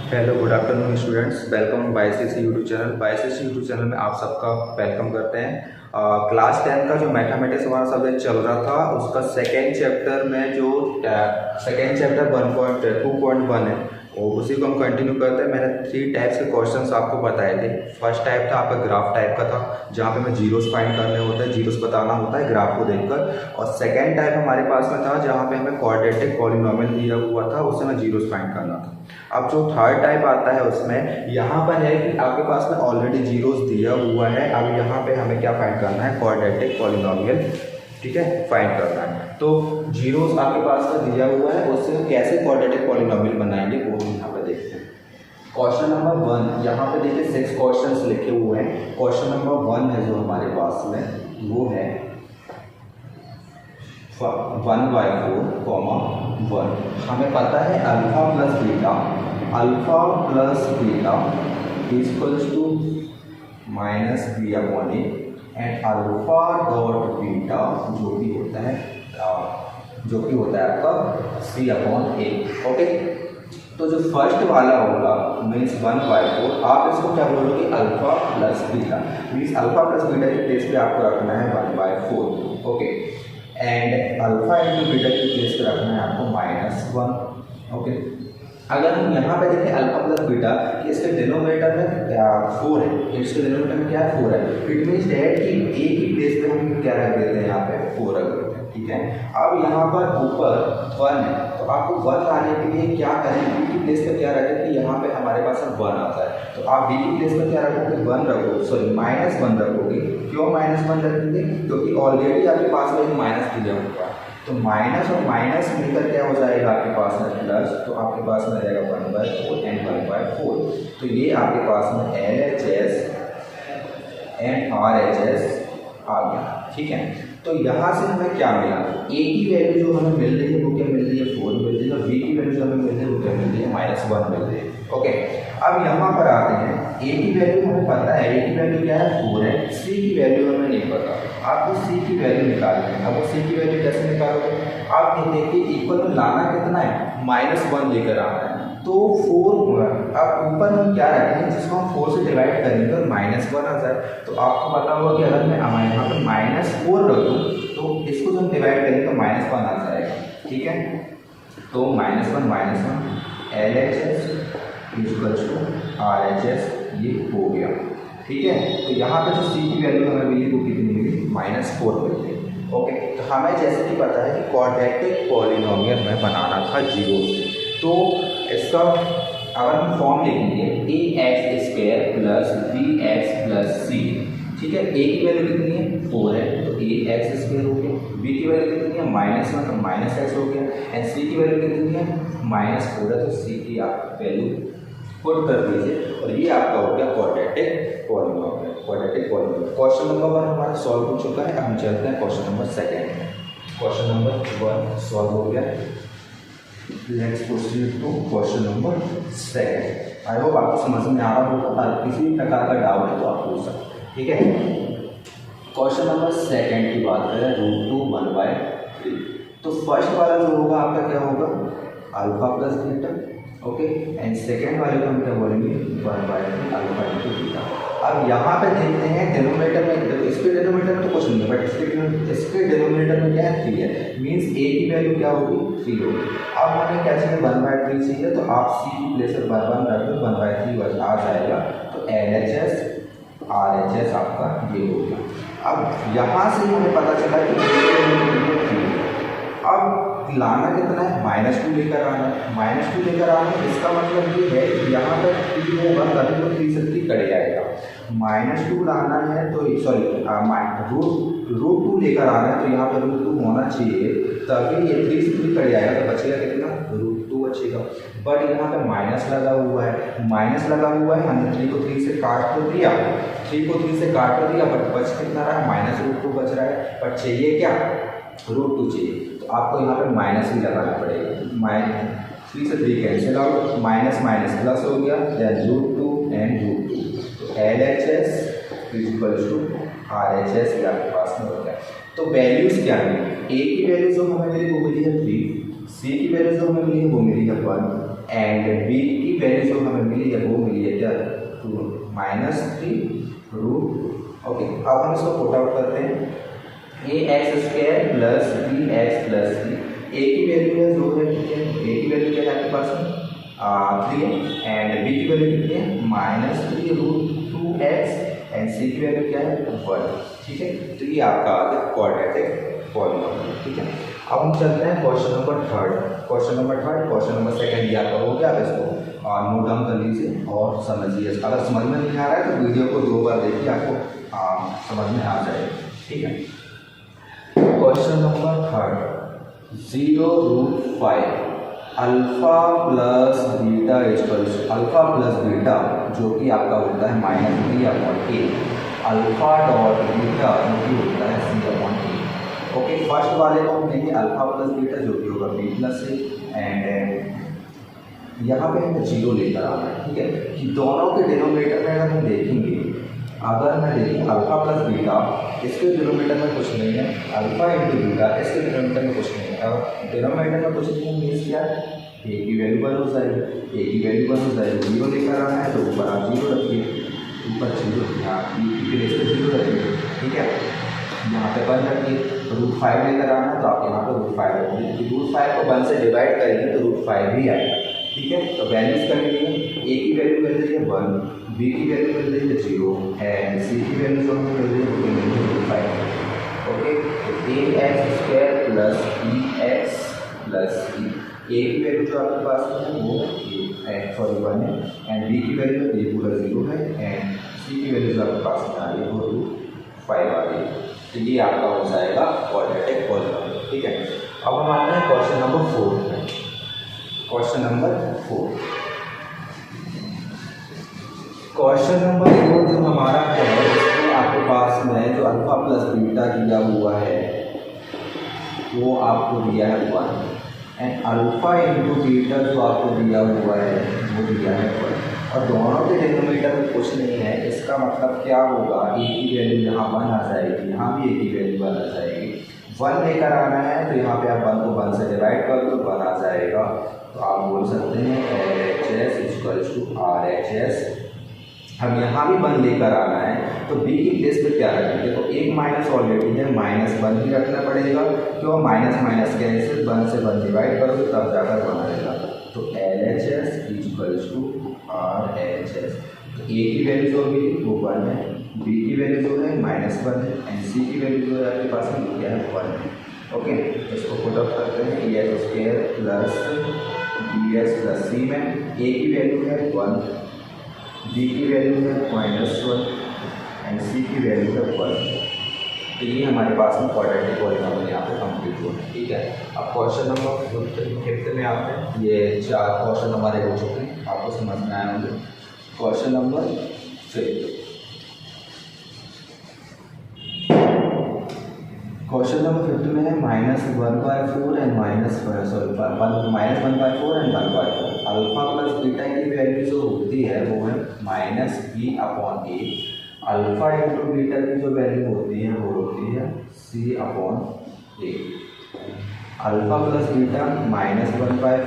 Hello good afternoon students, welcome बाईसीसी YouTube channel. बाईसीसी YouTube channel में आप सबका वेलकम करते हैं। क्लास 10 का जो मैथमेटिक्स हमारा सब्जेक्ट चल रहा था उसका सेकेंड चैप्टर में जो सेकेंड चैप्टर 1.2.1 है और उसी को हम कंटिन्यू करते हैं। मैंने 3 टाइप्स के क्वेश्चंस आपको बताए थे। फर्स्ट टाइप था आपका ग्राफ टाइप का था, जहाँ पे हमें जीरोस फाइंड करने होते हैं, जीरोस बताना होता है ग्राफ को देखकर। और सेकेंड टाइप हमारे पास में था जहाँ पे हमें क्वाड्रेटिक पॉलिनोमियल दिया हुआ था, उससे हमें जीरोस फाइंड करना था। अब जो थर्ड टाइप आता है उसमें यहाँ पर है कि आपके पास में ऑलरेडी जीरोस दिया हुआ है। अब यहाँ पे हमें क्या फाइंड करना है, क्वाड्रेटिक पॉलिनोमियल, ठीक है, फाइंड करना है। तो जीरोस आपके पास में दिया हुआ है, उससे हम कैसे क्वाड्रेटिक पॉलिनोमियल बनाएंगे वो हम यहाँ पे देखते हैं। क्वेश्चन नंबर 1, यहाँ पे देखिए 6 क्वेश्चंस लिखे हुए हैं। क्वेश्चन नंबर 1 है जो हमारे पास में वो है 1/4, 1। हमें पता है alpha plus beta equals to minus b upon a and alpha dot beta जो कि होता है आपका सी अपॉन ए। ओके, तो जो फर्स्ट वाला होगा मीन्स 1/4, आप इसको क्या बोलोगे, alpha plus beta. Means alpha plus beta की प्लेस पे आपको रखना है 1/4। Okay, and alpha into beta की प्लेस पे रखना है आपको -1। ओके, अगर हम यहाँ पे देखें अल्फा प्लस बीटा कि इसके डिनोमिनेटर में 4 है, इसके डिनोमिनेटर में क्या है, 4 है। इट मीन्स डैट कि ए की प्लेस पे हम क्या रख देते हैं, यहाँ पे 4 रख देते हैं, ठीक है। अब यहाँ पर ऊपर 1 है, तो आपको 1 लाने के लिए क्या करें, बी की प्लेस पे क्या रखें कि यहाँ पे हमारे पास 1 आता है, तो आप बी की प्लेस पे क्या रखोगे, -1 रखोगे। क्यों -1 रखेंगे, क्योंकि ऑलरेडी आपके पास में एक माइनस दिया हुआ है, तो माइनस और माइनस मिलकर क्या हो जाएगा आपके पास में प्लस, तो आपके पास में रहेगा 1/4 एंड 1/4। तो ये आपके पास में LHS एंड RHS आ गया, ठीक है। तो यहाँ से हमें क्या मिला, ए की वैल्यू जो हमें मिल रही है वो क्या मिल रही है, 4 मिल रही है, और बी की वैल्यू जो हमें मिल रही है वो क्या मिल रही है, -1 मिल रही है। ओके, अब यहाँ पर आते हैं, ए की वैल्यू हमें पता है, ए की वैल्यू क्या है, 4 है। सी की वैल्यू हमें नहीं पता, आपको सी की वैल्यू निकालनी है। अब वो सी की वैल्यू कैसे निकालोगे, आप ये देखिए इक्वल में लाना कितना है, -1 लेकर आना है। तो 4, अब ऊपर हम क्या रखें, जिसको हम 4 से डिवाइड करेंगे तो -1 आ जाए। तो आपको पता होगा कि अगर मैं यहाँ पर -4 रखूँ तो इसको जब डिवाइड करेंगे तो -1 आ जाएगा, ठीक है। तो -1 LHS इक्वल्स टू RHS ये हो गया, ठीक है। तो यहाँ पे जो सी की वैल्यू हमें मिली वो कितनी मिली, -4 मिली। ओके, तो हमें जैसे कि पता है कि क्वाड्रेटिक पॉलिनोमियल में बनाना था जीरो से, तो इसका अगर हम फॉर्म लिखेंगे ax² प्लस bx+c, ठीक है। ए की वैल्यू कितनी है, 4 है, तो ax² हो गया। बी की वैल्यू कितनी है, -1, तो -x हो गया। एंड सी की वैल्यू कितनी है, -4 है, तो सी की आप वैल्यू पुट कर दीजिए और ये आपका हो गया क्वाड्रेटिक पॉलिनोमियल। क्वेश्चन नंबर 1 हमारा सॉल्व हो चुका है। अब हम चलते हैं question number 2। Question number 1 solve हो गया। Let's proceed to question number 2। I hope आपको समझ में आ रहा होगा, और किसी प्रकार का डाउट है तो आप पूछ सकते हैं, ठीक है। क्वेश्चन नंबर 2 की बात करें, √2 1/3। तो फर्स्ट वाला जो होगा आपका क्या होगा, alpha plus beta. Okay, and second वाले को हम क्या बोलेंगे, 1/3 अल्फा इंटू बीटा। अब यहाँ पे देखते हैं डिनोमिनेटर में, तो इसके डिनोमिनेटर में तो कुछ नहीं है, बट इसके डिनोमिनेटर में क्या है, 3 है। मीन्स ए की वैल्यू क्या होगी, 3 होगी। अब हमें क्या चाहिए, 1/3 चाहिए, तो आप सी की प्लेस पर 1 रख दो, 1/3 आ जाएगा। तो LHS RHS आपका ये हो गया। अब यहाँ से हमें पता चला कि अब लाना कितना है, -2 लेकर आना है। -2 लेकर आना है, इसका मतलब ये है कि यहाँ पर 3 होगा तभी तो 3 से 3 कट जाएगा। -2 लाना है तो √2 लेकर आना है, तो यहाँ पर √2 होना चाहिए, तभी ये 3 से 3 कट जाएगा, तो बचेगा कितना, √2 बचेगा। बट यहाँ पे माइनस लगा हुआ है, हमने 3 को 3 से काट तो दिया, बट बच कितना रहा है, -√2 बच रहा है, बट चाहिए क्या, √2 चाहिए। तो आपको यहाँ पे माइनस भी लगाना पड़ेगा। 3 से 3 कैंसिल आउट, माइनस प्लस हो गया, देन √2 एंड √2। तो LHS इक्वल्स टू RHS ये आपके पास में हो गया। तो वैल्यूज क्या है, ए की वैल्यू जो हमें मिली वो मिली है 3, सी की वैल्यू जो हमें मिली है वो मिली है 1, एंड बी की वैल्यू जो हमें मिली है वो मिली है क्या, -3 ओके। अब हम इसको पुट आउट करते हैं, ax² plus bx plus c, a की वैल्यू है जो है, ठीक है, a की वैल्यू क्या है आपके पास 3 है एंड b की वैल्यू कितनी है -3√2x एंड c की वैल्यू क्या है 1, ठीक है। तो ये आपका आ गया क्वाड्रेटिक पॉलीनोमियल, ठीक है। अब हम चलते हैं question number third, question number second ये आपका हो गया। अब इसको नोट डाउन कर लीजिए और समझिए, अगर समझ में नहीं आ रहा है तो वीडियो को 2 बार देखिए, आपको समझ में आ जाएगा, ठीक है। Question number third, 0√5 alpha plus beta equals alpha plus beta जो कि आपका होता है -3/a, अल्फा डॉट बीटा जो कि होता है c/a, ओके। फर्स्ट वाले को हम लेंगे अल्फा प्लस बीटा जो कि होगा b प्लस a एंड यहाँ पे हमें 0 लेकर आना है, ठीक है। कि दोनों के डिनोमिनेटर में अगर हम देखेंगे, अगर मैं देखूँ अल्फा प्लस बीटा, इसके डिनोमिनेटर में कुछ नहीं है, अल्फा इंटू बीटा इसके डिनोमिनेटर में कुछ नहीं है। अब डिनोमिनेटर में कुछ नहीं है मीन्स क्या है, ए की वैल्यू 1 हो जाएगी, ए की वैल्यू 1 हो जाएगी, 0 लेकर आना है तो ऊपर आप 0 रखिए, ऊपर 0 यहाँ बी की प्लेस पे 0 रखिए, ठीक है। यहाँ पे 1 रखिए, √5 लेकर आना है तो आप यहाँ पे √5 रखिए, √5 को 1 से डिवाइड करेंगे तो √5 ही आएगा, ठीक है। तो वैल्यूज करेंगे, ए की वैल्यू मिल रही है 1, बी की वैल्यू मिल रही है 0 एंड सी की वैल्यू जो हमें मिल रही है वो मिल रही है √5, ओके। तो ax² plus bx plus c, ए की वैल्यू जो आपके पास है वो 1 है एंड बी की वैल्यू ये पूरा 0 है एंड सी की वैल्यू जो आपके पास में आ रही है वो √5 आ रही है। तो ये आपका हो जाएगा क्वाड्रेटिक पॉलीनोमियल, ठीक है। अब हम आते हैं क्वेश्चन नंबर 4 में। क्वेश्चन नंबर 4 जो हमारा है, इसमें आपके पास में जो अल्फा प्लस बीटा दिया हुआ है वो आपको दिया है 1 एंड अल्फा इंटू बीटा जो आपको दिया हुआ है वो दिया है 1 और दोनों के डिनोमिनेटर में कुछ नहीं है। इसका मतलब क्या होगा, ए की वैल्यू यहाँ 1 आ जाएगी, यहाँ भी ए की वैल्यू 1 आ जाएगी। 1 लेकर आना है तो यहाँ पे आप 1 को 1 से डिवाइड कर दो, 1 आ जाएगा। तो आप बोल सकते हैं LHS = RHS। हम यहाँ भी 1 लेकर आना है तो b की प्लेस पे क्या रखेंगे, तो एक माइनस ऑलरेडी है, -1 ही रखना पड़ेगा, क्यों माइनस माइनस कैंसिल, 1 से 1 डिवाइड करोगे तब जाकर 1 आएगा। तो LHS = RHS। तो a की वैल्यू जो मिली वो 1 है, b की वैल्यू जो है -1 है एंड c की वैल्यू जो है आपके पास में क्या है 1 है, ओके। इसको पुट अप करते हैं, ax² plus bx plus c में a की वैल्यू है 1, b की वैल्यू है -1 एंड c की वैल्यू है 1। तो ये हमारे पास में क्वाड्रेटिक पॉलीनोमियल यहाँ पे कंप्लीट हुआ, ठीक है। अब क्वेश्चन नंबर 5 में आते हैं। ये 4 क्वेश्चन हमारे हो चुके हैं, आपको समझ में आए होंगे। क्वेश्चन नंबर 5, क्वेश्चन नंबर 5 में है -1/4 and -1/4 and 1/4। Alpha plus beta की वैल्यू जो होती है वो है -b/a, अल्फा इंटू बीटा की जो वैल्यू होती है वो होती है c/a। Alpha plus beta -1/4,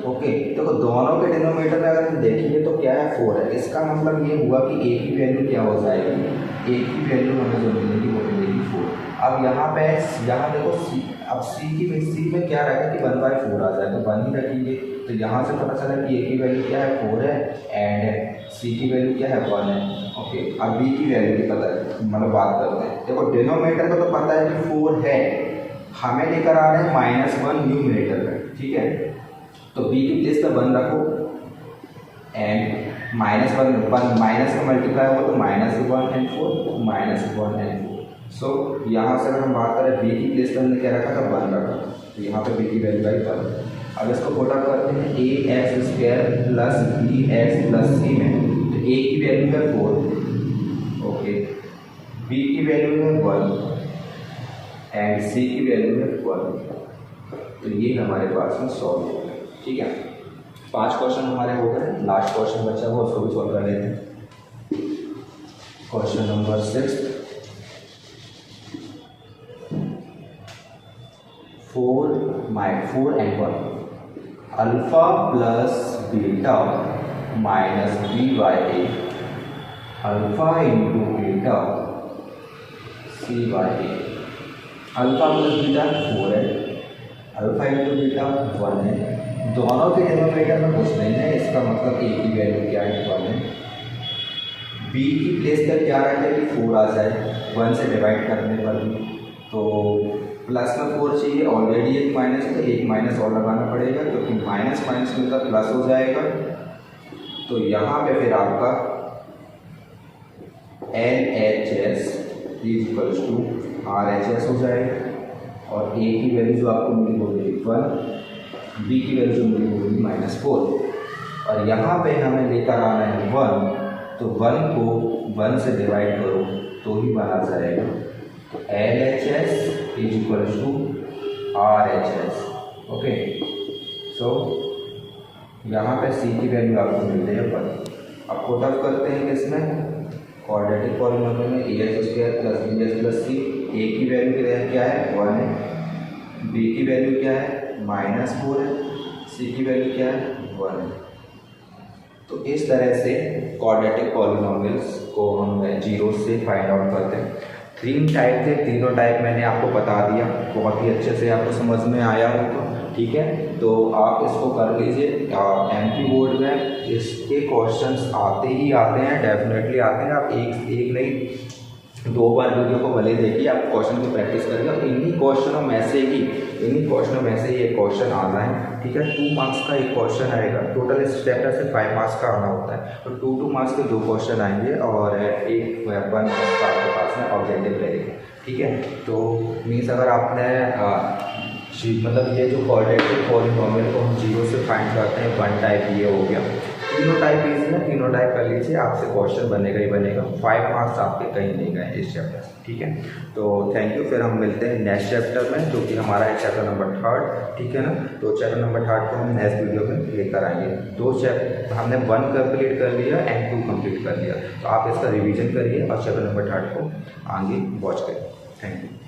okay. देखो दोनों के डिनोमिनेटर में अगर हम देखेंगे तो क्या है 4 है, इसका मतलब ये हुआ कि a की वैल्यू क्या हो जाएगी, a की वैल्यू हमें जो मिलेगी वो मिलेगी 4। अब यहाँ पे यहाँ देखो अब c में क्या रहेगा कि 1/4 आ जाएगा, 1 ही रखेंगे। तो यहाँ से पता चला कि a की वैल्यू क्या है 4 है एंड c की वैल्यू क्या है 1 है, ओके। अब b की वैल्यू की पता है, मतलब बात करते हैं। देखो डिनोमिनेटर को तो पता है कि 4 है, हमें लेकर आ रहे हैं -1 न्यूमरेटर में, ठीक है। तो b की प्लेस पे 1 रखो एंड -1 माइनस का मल्टीप्लाई होगा तो -1 एंड 4 -1 एंड 4। सो यहाँ से अगर हम बात करें b की प्लेस पे हमने क्या रखा था 1 रखा, तो यहाँ पे b की वैल्यू आई 1। अब इसको पुट अप करते हैं, ax² plus bx plus c में, तो a की वैल्यू है 4, ओके, b की वैल्यू है 1 एंड c की वैल्यू है 1। तो ये हमारे पास में सॉल्व हो गया, ठीक है। 5 क्वेश्चन हमारे हो गए, लास्ट क्वेश्चन बचा हुआ उसको भी सॉल्व कर लेते हैं। Question number 6, 4 and 1 alpha plus beta minus b by a alpha into beta c by a. Alpha plus beta 4 है, अल्फा इंटू बीटा 1 है। दोनों के डिनोमिनेटर में कुछ नहीं है, इसका मतलब ए की वैल्यू क्या है 1 है। बी की प्लेस पर क्या रखे कि 4 आ जाए 1 से डिवाइड करने पर भी, तो प्लस में 4 चाहिए, ऑलरेडी एक माइनस, तो एक माइनस और लगाना पड़ेगा क्योंकि माइनस माइनस में तो प्लस हो जाएगा। तो यहाँ पे फिर आपका LHS इक्वल्स टू RHS हो जाएगा और ए की वैल्यू जो आपको मिली वो मिली 1, बी की वैल्यू जो मिली वो मिली -4 और यहाँ पे हमें लेकर आना है 1, तो 1 को 1 से डिवाइड करो तो ही 1 आ जाएगा। तो LHS equals to RHS। Okay, so यहाँ पे सी की वैल्यू आपको मिल रही है 1। अब पुट अप करते हैं किसमें, क्वाड्रेटिक पॉलिनोमियल में ax² प्लस bs प्लस सी। ए की वैल्यू क्या है 1 है, बी की वैल्यू क्या है -4 है, सी की वैल्यू क्या है 1 है। तो इस तरह से क्वाड्रेटिक पॉलिनोमियल्स को हम जीरो से फाइंड आउट करते हैं। 3 टाइप थे, तीनों टाइप मैंने आपको बता दिया, बहुत ही अच्छे से आपको समझ में आया हो तो ठीक है। तो आप इसको कर लीजिए, एमपी बोर्ड में इसके क्वेश्चंस आते ही आते हैं, डेफिनेटली आते हैं। आप एक नहीं 2 बार वीडियो को भले देखिए, आप क्वेश्चन की प्रैक्टिस करिए और इन्हीं क्वेश्चनों में से ही एक क्वेश्चन आना है, ठीक है। 2 मार्क्स का एक क्वेश्चन आएगा, टोटल इस चैप्टर से 5 मार्क्स का आना होता है, तो 2 मार्क्स के 2 क्वेश्चन आएंगे और एक 1 मार्क्स का आपके पास में ऑब्जेक्टिव रहेगा, ठीक है। तो मीन्स अगर आपने मतलब ये जो क्वाड्रेटिक पॉलिनोमियल को हम जीरो से फाइंड करते हैं, 1 टाइप ये हो गया, तीनों टाइप इजी है, तीनों टाइप कर लीजिए, आपसे क्वेश्चन बनेगा ही बनेगा। 5 मार्क्स आपके कहीं नहीं गए इस चैप्टर से, ठीक है। तो थैंक यू, फिर हम मिलते हैं नेक्स्ट चैप्टर में जो कि हमारा है चैप्टर नंबर 3, ठीक है ना। तो चैप्टर नंबर 3 को हम नेक्स्ट वीडियो में लेकर आएंगे। 2 चैप्टर हमने 1 कंप्लीट कर लिया एंड 2 कंप्लीट कर लिया, तो आप इसका रिविजन करिए और चैप्टर नंबर 3 को आगे वॉच करिए। Thank you.